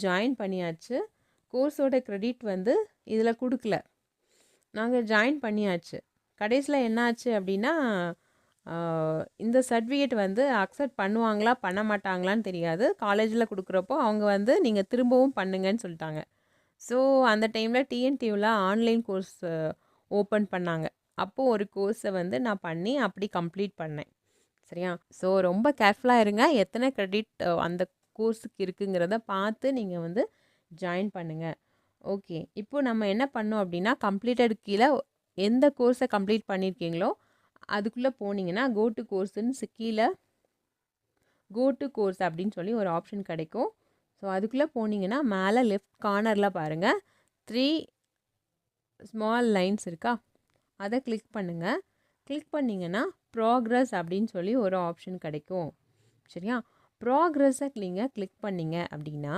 Join பண்ணியாச்சு. கோர்ஸோட credit வந்து இதில் கொடுக்கல. நாங்கள் ஜாயின் பண்ணியாச்சு. கடைசியில் என்ன ஆச்சு அப்படின்னா, இந்த சர்டிஃபிகேட் வந்து அக்செப்ட் பண்ணுவாங்களா பண்ண மாட்டாங்களான்னு தெரியாது. காலேஜில் கொடுக்குறப்போ அவங்க வந்து நீங்கள் திரும்பவும் பண்ணுங்கன்னு சொல்லிட்டாங்க. ஸோ அந்த டைமில் டிஎன்டியூவில் ஆன்லைன் கோர்ஸ் ஓப்பன் பண்ணாங்க. அப்போது ஒரு கோர்ஸை வந்து நான் பண்ணி அப்படி கம்ப்ளீட் பண்ணேன். சரியா? ஸோ ரொம்ப கேர்ஃபுல்லாக இருங்க. எத்தனை கிரெடிட் அந்த கோர்ஸுக்கு இருக்குங்கிறத பார்த்து நீங்கள் வந்து ஜாயின் பண்ணுங்கள். ஓகே, இப்போ நம்ம என்ன பண்ணோம் அப்படின்னா, கம்ப்ளீட்டட் கீழே எந்த கோர்ஸை கம்ப்ளீட் பண்ணியிருக்கீங்களோ அதுக்குள்ளே போனீங்கன்னா கோ டு கோர்ஸுன்னு கீழே கோ டு கோர்ஸ் அப்படின்னு சொல்லி ஒரு ஆப்ஷன் கிடைக்கும். ஸோ அதுக்குள்ளே போனீங்கன்னா மேலே லெஃப்ட் கார்னரில் பாருங்கள் 3 ஸ்மால் லைன்ஸ் இருக்கா, அதை கிளிக் பண்ணுங்கள். கிளிக் பண்ணிங்கன்னா ப்ராக்ரஸ் அப்படின்னு சொல்லி ஒரு ஆப்ஷன் கிடைக்கும். சரியா? ப்ராக்ரஸை நீங்கள் கிளிக் பண்ணிங்க அப்படின்னா